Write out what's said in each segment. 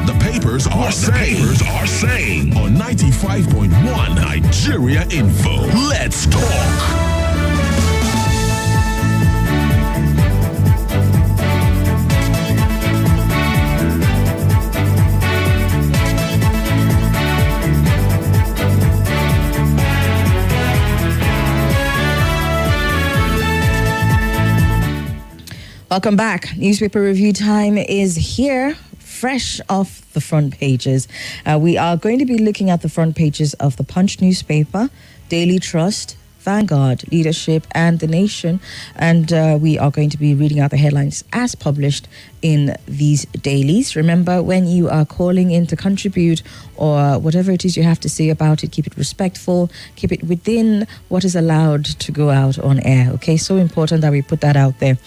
what the papers are saying on 95.1 Nigeria Info. Let's talk. Welcome back. Newspaper review time is here, fresh off the front pages. We are going to be looking at the front pages of the Punch newspaper, Daily Trust, Vanguard, Leadership, and The Nation. And we are going to be reading out the headlines as published in these dailies. Remember, when you are calling in to contribute or whatever it is you have to say about it, keep it respectful, keep it within what is allowed to go out on air. Okay, so important that we put that out there.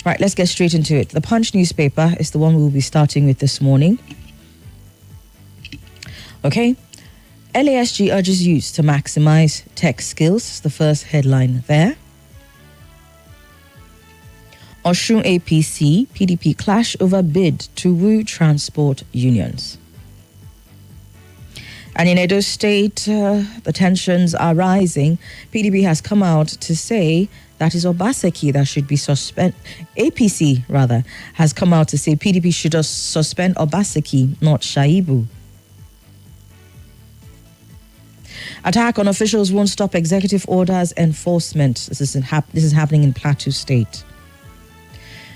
Right, let's get straight into it. The Punch newspaper is the one we will be starting with this morning. Okay. LASG urges youth to maximize tech skills. The first headline there. Osun APC, PDP clash over bid to woo transport unions. And in Edo State, the tensions are rising. PDP has come out to say that is Obaseki that should be suspended. APC, rather, has come out to say PDP should just suspend Obaseki, not Shaibu. Attack on officials won't stop executive orders enforcement. This is happening in Plateau State.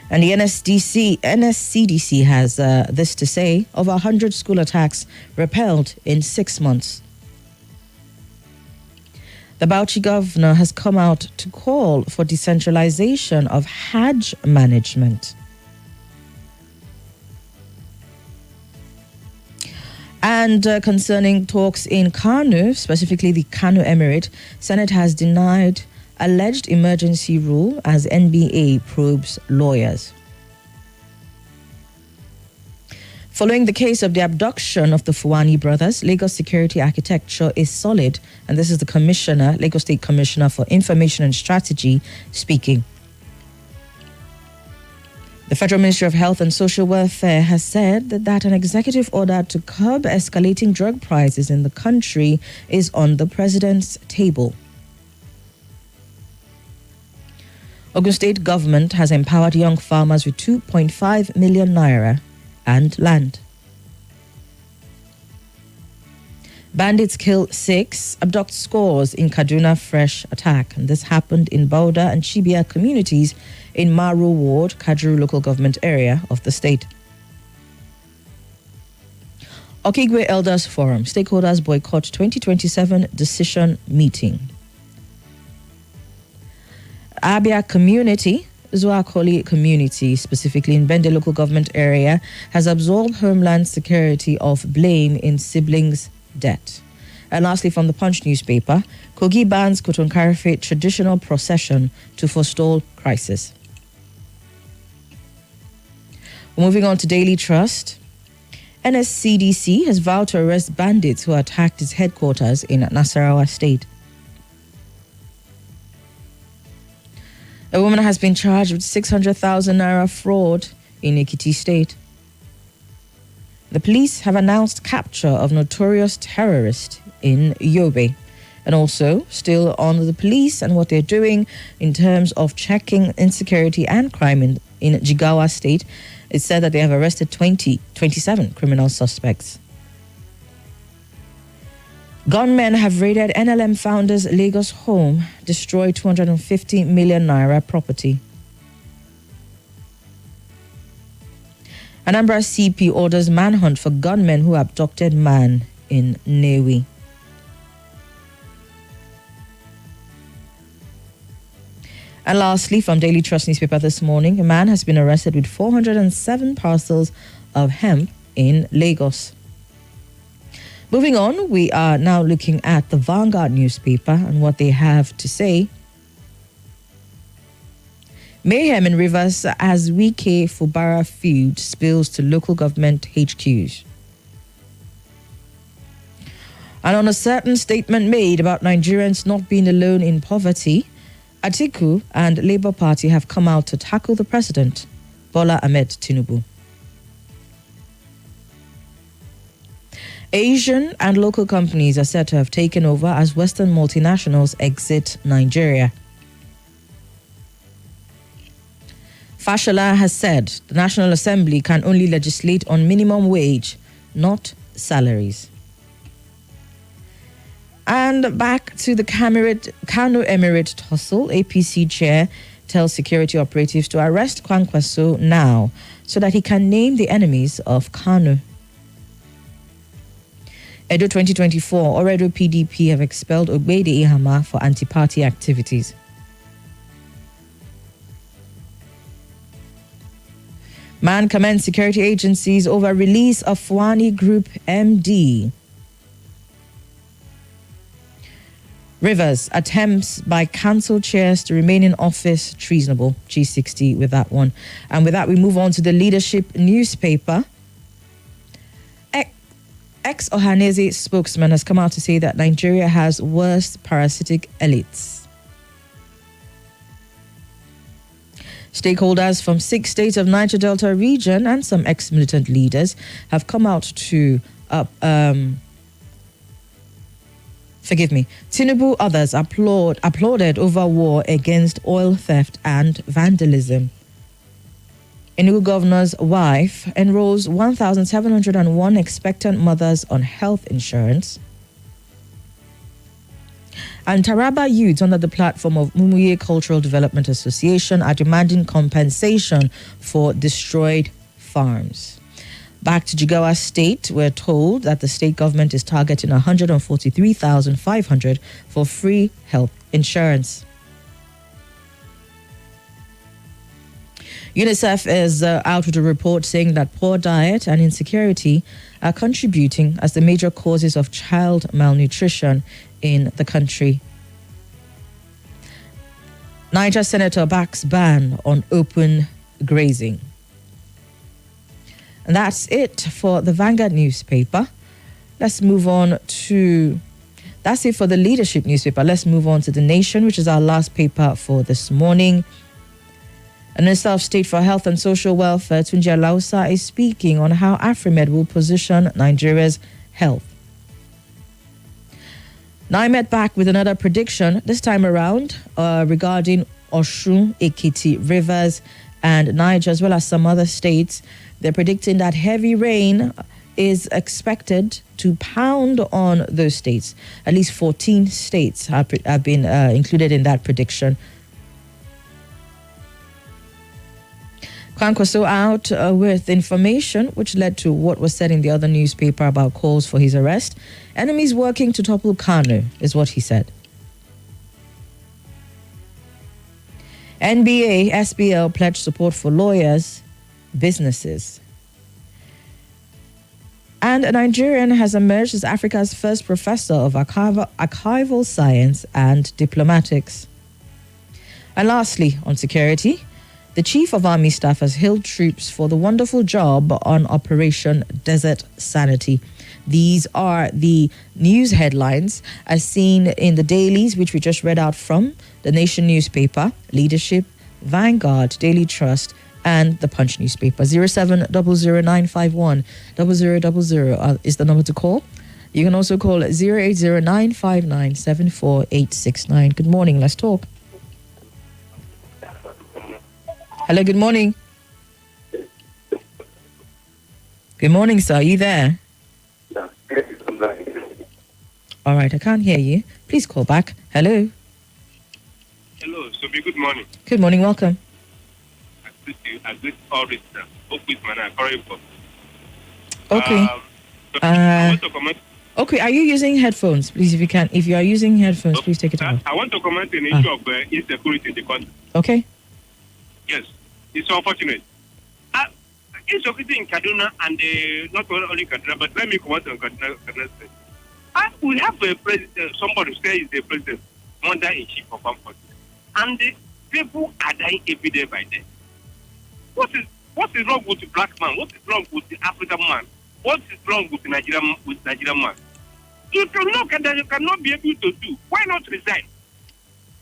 And the NSCDC has this to say: over 100 school attacks repelled in 6 months. The Bauchi governor has come out to call for decentralization of Hajj management. And concerning talks in Kano, specifically the Kano Emirate, Senate has denied alleged emergency rule as NBA probes lawyers. Following the case of the abduction of the Fuani brothers, Lagos security architecture is solid. And this is the commissioner, Lagos State Commissioner for Information and Strategy, speaking. The Federal Ministry of Health and Social Welfare has said that an executive order to curb escalating drug prices in the country is on the president's table. Ogun State government has empowered young farmers with 2.5 million naira and land. Bandits kill 6, abduct scores in Kaduna fresh attack. And this happened in Bauda and Chibia communities in Maru Ward, Kajuru local government area of the state. Okigwe Elders Forum, stakeholders boycott 2027 decision meeting. Abia community, Zuakoli community, specifically in Bende local government area, has absolved Homeland Security of blame in siblings' debt. And lastly, from the Punch newspaper, Kogi bans Kotonkarife traditional procession to forestall crisis. Moving on to Daily Trust. NSCDC has vowed to arrest bandits who attacked its headquarters in Nasarawa State. A woman has been charged with 600,000 naira fraud in Ekiti State. The police have announced capture of notorious terrorist in Yobe. And also, still on the police and what they're doing in terms of checking insecurity and crime in Jigawa State, it's said that they have arrested 27 criminal suspects. Gunmen have raided NLM founder's Lagos home, destroyed 250 million naira property. Anambra CP orders manhunt for gunmen who abducted man in Newi. And lastly, from Daily Trust newspaper this morning, a man has been arrested with 407 parcels of hemp in Lagos. Moving on, we are now looking at the Vanguard newspaper and what they have to say. Mayhem in Rivers as Wike Fubara feud spills to local government HQs. And on a certain statement made about Nigerians not being alone in poverty, Atiku and Labour Party have come out to tackle the president, Bola Ahmed Tinubu. Asian and local companies are said to have taken over as Western multinationals exit Nigeria. Fashola has said the National Assembly can only legislate on minimum wage, not salaries. And back to the Kano Emirate tussle, APC chair tells security operatives to arrest Kwankwaso now so that he can name the enemies of Kano. Edo 2024, Oredo PDP have expelled Ogbede Ihama for anti-party activities. Man commends security agencies over release of Fuani Group MD. Rivers, attempts by council chairs to remain in office treasonable. G60 with that one. And with that, we move on to the leadership newspaper. Ex-Ohanese spokesman has come out to say that Nigeria has worst parasitic elites. Stakeholders from 6 states of Niger Delta region and some ex-militant leaders have come out to Tinubu others applauded over war against oil theft and vandalism. Enugu governor's wife enrolls 1,701 expectant mothers on health insurance. And Taraba youths under the platform of Mumuye Cultural Development Association are demanding compensation for destroyed farms. Back to Jigawa State, we're told that the state government is targeting 143,500 for free health insurance. UNICEF is out with a report saying that poor diet and insecurity are contributing as the major causes of child malnutrition in the country. Niger Senator backs ban on open grazing. And that's it for the Vanguard newspaper. Let's move on to... That's it for the leadership newspaper. Let's move on to The Nation, which is our last paper for this morning. And Minister of State for Health and Social Welfare, Tunji Alausa, is speaking on how AfriMed will position Nigeria's health. NIMED back with another prediction, this time around, regarding Osun, Ekiti, Rivers, and Niger, as well as some other states. They're predicting that heavy rain is expected to pound on those states. At least 14 states have been included in that prediction. Kwankwaso out with information which led to what was said in the other newspaper about calls for his arrest. Enemies working to topple Kanu is what he said. NBA, SBL pledged support for lawyers, businesses. And a Nigerian has emerged as Africa's first professor of archival science and diplomatics. And lastly, on security, the Chief of Army Staff has hailed troops for the wonderful job on Operation Desert Sanity. These are the news headlines as seen in the dailies, which we just read out from The Nation newspaper, Leadership, Vanguard, Daily Trust, and the Punch newspaper. 07009510000 is the number to call. You can also call 08095974869. Good morning. Let's talk. Hello, good morning. Good morning, sir. Are you there? All right, I can't hear you. Please call back. Hello. Hello, Somi. Good morning. Good morning. Welcome. I greet all this Okay. I want to comment. Okay, are you using headphones? Please, if you can. If you are using headphones, please take it out. I want to comment on the issue of insecurity in the country. Okay. Yes, it's unfortunate. Insecurity in Kaduna and not only Kaduna, but let me comment on Kaduna State. We have a president, somebody say is the president, commander-in-chief of armed forces, and the people are dying every day by day. What is wrong with the black man? What is wrong with the African man? What is wrong with the Nigerian man? You cannot be able to do. Why not resign?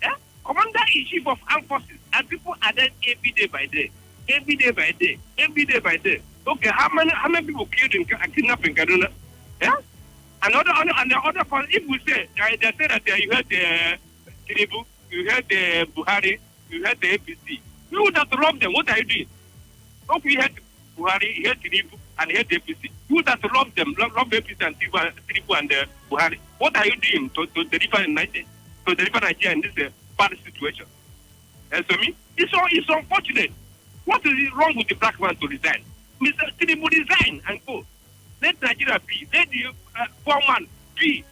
Yeah? Commander-in-chief of armed forces, and people are dead every day by day. Every day by day. Okay, how many people killed in kidnapping Kaduna? Yeah? And the other part, if we say, they say that you heard the Tinubu, you heard the Buhari, you heard the APC, you would have to rob them. What are you doing? If you heard Buhari, you heard Tinubu, and you heard the APC, you would have to rob them, rob APC and Tinubu and Buhari. What are you doing to deliver Nigeria in this bad situation? And so it's unfortunate. What is wrong with the black man to resign? Mr. Tinubu resign and go. Let Nigeria be. Let the poor man be.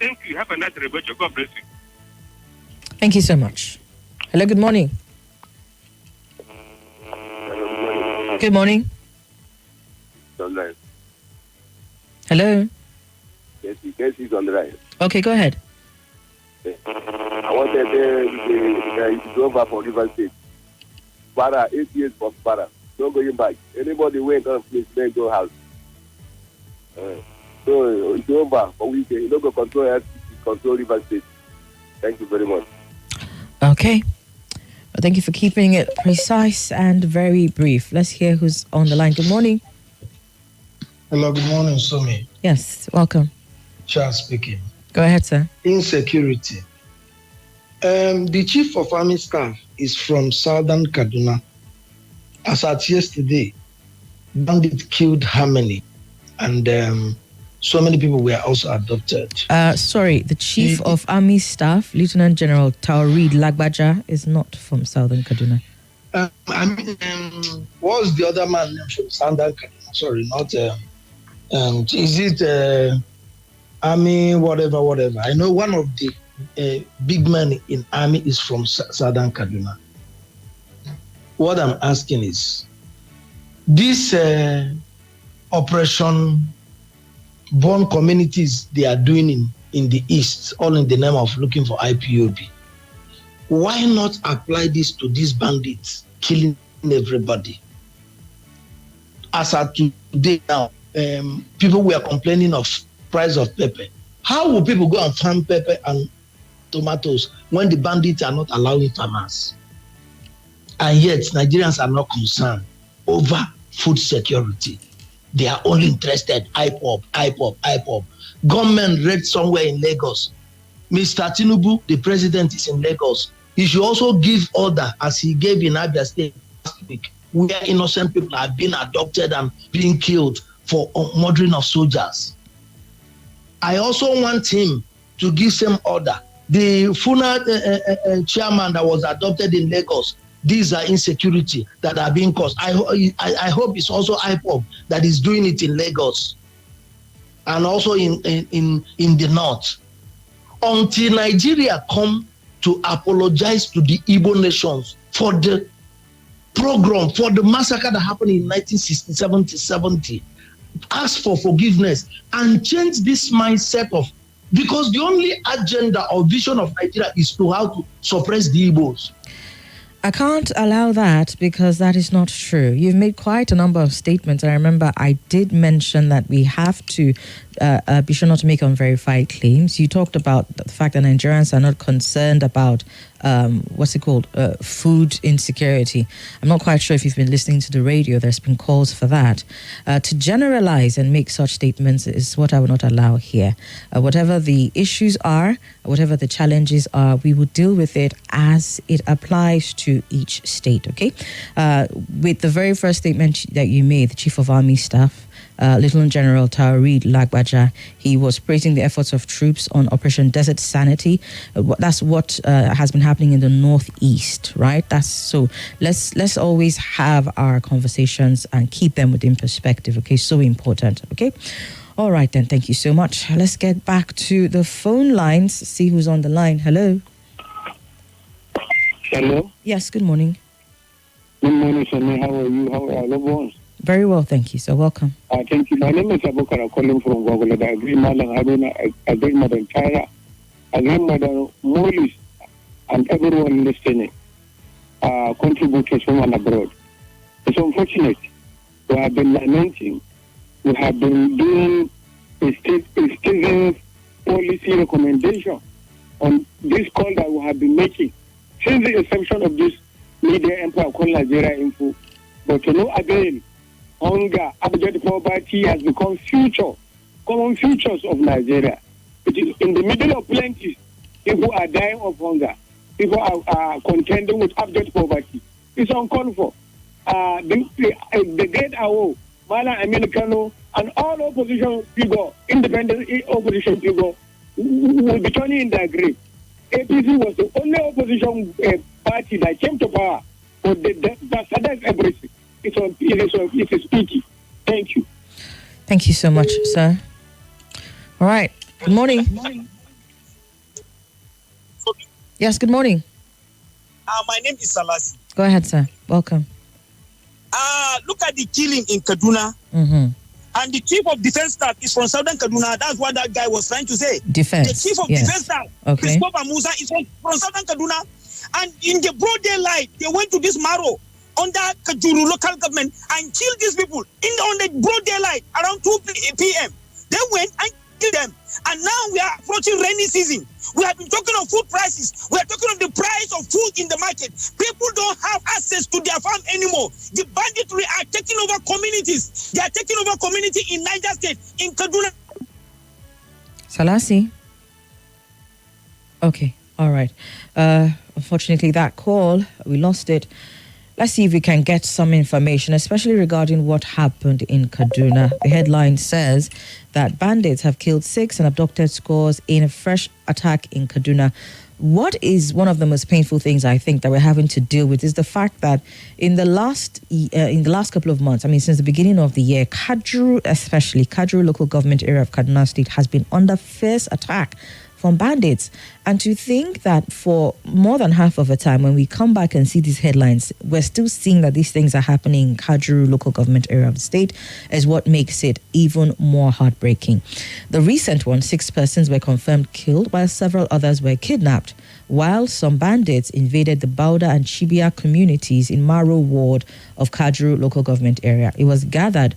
Thank you. Have a nice revolution. God bless you. Thank you so much. Hello, good morning. Good morning. Hello. Yes, he's on the line. Okay, go ahead. I wanted to go over for River State. Para, 8 years for Para. Don't go back. Anybody went on place, then go house. So it's over for weekend. You don't go control River State. Thank you very much. Okay. Well, thank you for keeping it precise and very brief. Let's hear who's on the line. Good morning. Hello, good morning, Somi. Yes, welcome. Charles speaking. Go ahead, sir. Insecurity. The chief of army staff is from southern Kaduna. As at yesterday, bandit killed Harmony, and so many people were also abducted. Sorry, the chief of army staff, Lieutenant General Taoreed Lagbaja, is not from southern Kaduna. What's the other man named from southern Kaduna? Sorry, not. Is it army, whatever? I know one of the big men in army is from southern Kaduna. What I'm asking is, this operation born communities they are doing in the east, all in the name of looking for IPOB. Why not apply this to these bandits killing everybody? As of today now, people were complaining of price of pepper. How will people go and farm pepper and tomatoes when the bandits are not allowing farmers? And yet Nigerians are not concerned over food security. They are only interested IPOB. Government read somewhere in Lagos. Mr. Tinubu, the president, is in Lagos. He should also give order, as he gave in Abia State last week, where innocent people have been abducted and being killed for murdering of soldiers. I also want him to give some order. The FUNA chairman that was adopted in Lagos, these are insecurity that are being caused. I hope it's also IPOB that is doing it in Lagos and also in the north. Until Nigeria come to apologize to the Igbo nations for the program, for the massacre that happened in 1960-70, ask for forgiveness and change this mindset of, because the only agenda or vision of Nigeria is to how to suppress the Igbos. I can't allow that because that is not true. You've made quite a number of statements. I remember I did mention that we have to be sure not to make unverified claims. You talked about the fact that Nigerians are not concerned about food insecurity. I'm not quite sure if you've been listening to the radio. There's been calls for that. To generalize and make such statements is what I will not allow here. Whatever the issues are, whatever the challenges are, we will deal with it as it applies to each state, okay? With the very first statement that you made, the Chief of Army Staff, Lieutenant General Taoreed Lagbaja, he was praising the efforts of troops on Operation Desert Sanity. That's what has been happening in the Northeast, right? That's so. Let's always have our conversations and keep them within perspective. Okay, so important. Okay, all right then. Thank you so much. Let's get back to the phone lines. See who's on the line. Hello. Hello. Yes. Good morning. Good morning, Somi. How are you? How are loved ones? Very well, thank you. So welcome. Thank you. My name is Abukara, calling from Google. I agree, Madam Haruna. I agree, Madam Tyra. I agree, Madam Morris, and everyone listening. Contributors from and abroad. It's unfortunate. We have been lamenting. We have been doing a citizen policy recommendation on this call that we have been making since the inception of this media empire called Nigeria Info. But to no avail. Hunger, abject poverty has become future common features of Nigeria. It is in the middle of plenty. People are dying of hunger. People are contending with abject poverty. It's uncalled for. The great AO, Mala Americano, and all opposition people, independent opposition people, will be turning in their grave. APC was the only opposition party that came to power, but that's everything. It's speaking. Thank you. Thank you so much, sir. All right. Good morning. Yes, good morning. My name is Salasi. Go ahead, sir. Welcome. Look at the killing in Kaduna. Mm-hmm. And the chief of defense staff is from southern Kaduna. That's what that guy was trying to say. Defense. The chief of defense staff, Christopher Musa, is from southern Kaduna. And in the broad daylight, they went to this Maro under Kajuru local government and killed these people on the broad daylight around 2 p.m. They went and killed them. And now we are approaching rainy season. We have been talking of food prices. We are talking of the price of food in the market. People don't have access to their farm anymore. The banditry are taking over communities. They are taking over community in Niger State, in Kaduna. Salasi. Okay. All right. Unfortunately, that call, we lost it. Let's see if we can get some information, especially regarding what happened in Kaduna. The headline says that bandits have killed 6 and abducted scores in a fresh attack in Kaduna. What is one of the most painful things I think that we're having to deal with is the fact that in the last couple of months, I mean, since the beginning of the year, Kajuru local government area of Kaduna State has been under fierce attack from bandits. And to think that for more than half of the time, when we come back and see these headlines, we're still seeing that these things are happening in Kajuru local government area of the state is what makes it even more heartbreaking. The recent one, 6 persons were confirmed killed, while several others were kidnapped, while some bandits invaded the Bauda and Chibia communities in Maro ward of Kajuru local government area. It was gathered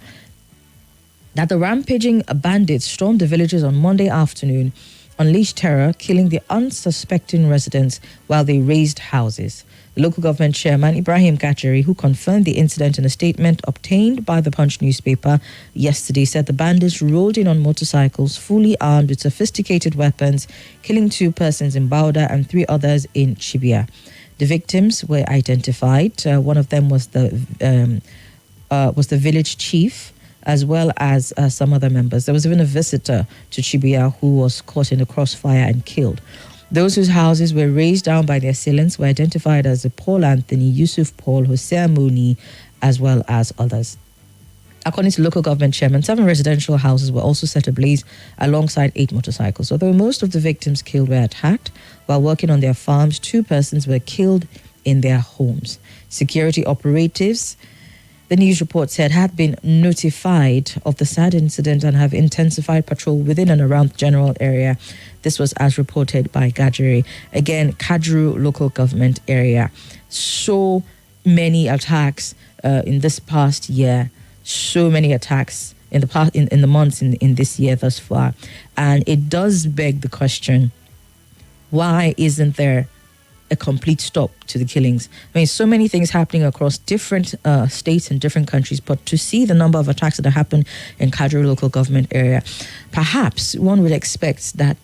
that the rampaging bandits stormed the villages on Monday afternoon, unleashed terror, killing the unsuspecting residents while they razed houses. The local government chairman, Ibrahim Kacheri, who confirmed the incident in a statement obtained by the Punch newspaper yesterday, said the bandits rolled in on motorcycles, fully armed with sophisticated weapons, killing 2 persons in Bauda and 3 others in Chibia. The victims were identified. One of them was the village chief, as well as some other members. There was even a visitor to Chibia who was caught in the crossfire and killed. Those whose houses were razed down by the assailants were identified as Paul Anthony, Yusuf Paul, Hosea Mooney, as well as others. According to local government chairman, 7 residential houses were also set ablaze alongside 8 motorcycles. Although most of the victims killed were attacked while working on their farms, 2 persons were killed in their homes. Security operatives, the news report said, had been notified of the sad incident and have intensified patrol within and around the general area. This was as reported by Gajere. Again, Kajuru local government area. So many attacks in this past year. So many attacks in the past in the months in this year thus far. And it does beg the question, why isn't there a complete stop to the killings? I mean, so many things happening across different states and different countries, but to see the number of attacks that have happened in Kajuru local government area, perhaps one would expect that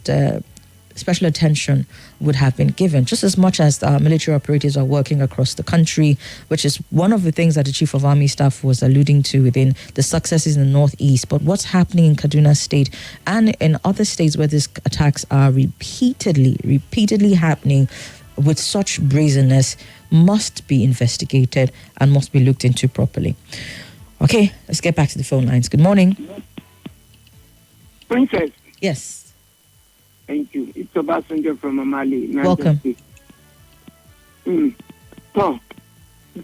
special attention would have been given, just as much as military operatives are working across the country, which is one of the things that the Chief of Army Staff was alluding to within the successes in the Northeast. But what's happening in Kaduna State and in other states where these attacks are repeatedly happening with such brazenness must be investigated and must be looked into properly. Okay, let's get back to the phone lines. Good morning. Princess. Yes. Thank you. It's Obasanjo from Amali. Welcome. So,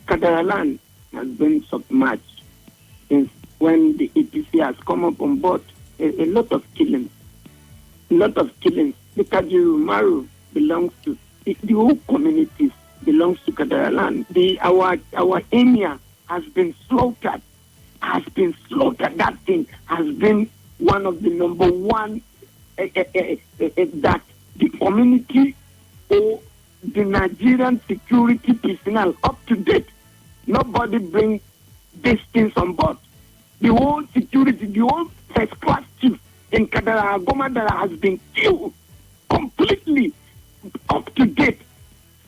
Kadaraland has been submerged since when the EPC has come up on board. A lot of killings. The Kajuru Maru belongs to the whole communities belongs to Kadaraland. Our area has been slaughtered. That thing has been one of the number one that the community or the Nigerian security personnel up to date. Nobody bring these things on board. The whole security, the whole first class chief in Kadara Gomadara has been killed completely up to date.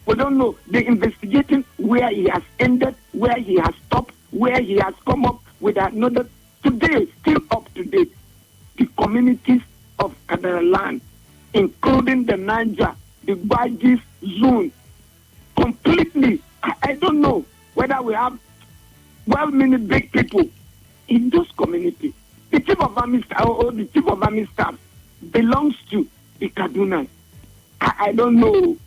We don't know. They're investigating where he has ended, where he has stopped, where he has come up with another. Today, still up to date, the communities of Kadara land, including the Niger, the Bajis zone, completely. I don't know whether we have many big people in those communities. The chief of army staff or the chief of army staff belongs to the Kaduna. I don't know.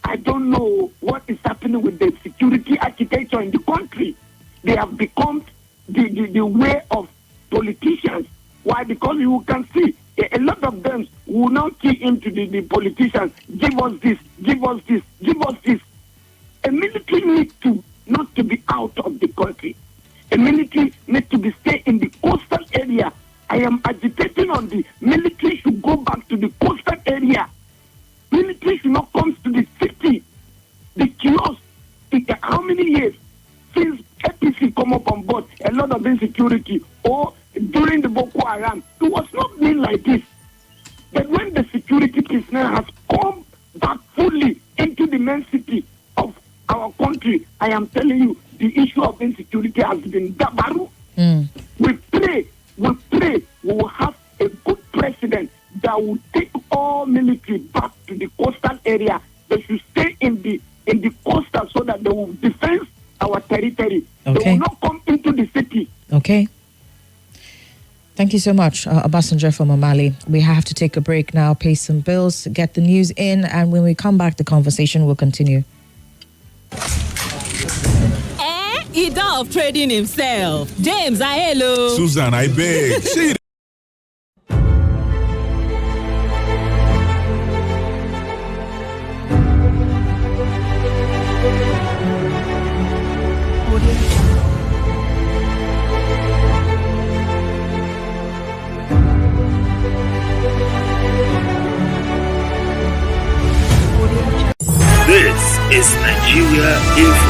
I don't know what is happening with the security architecture in the country. They have become the way of politicians. Why? Because you can see a lot of them will now key into the politicians. Give us this, give us this, give us this. A military needs to not to be out of the country. A military needs to be stay in the coastal area. I am agitating on the military should go back to the coastal area. Military should not come to the city. The chaos. How many years since APC come up on board? A lot of insecurity. Or during the Boko Haram, it was not been like this. But when the security personnel has come back fully into the main city of our country, I am telling you, the issue of insecurity has been dabaru. We pray we will have a good president that will take all military back to the coastal area. They should stay in the coastal so that they will defend our territory. Okay. They will not come into the city. Okay. Thank you so much, Obasanjo from Omali. We have to take a break now, pay some bills, get the news in, and when we come back, the conversation will continue. Ida of trading himself. James, hello. Susan, I beg. See This is Nigeria Info.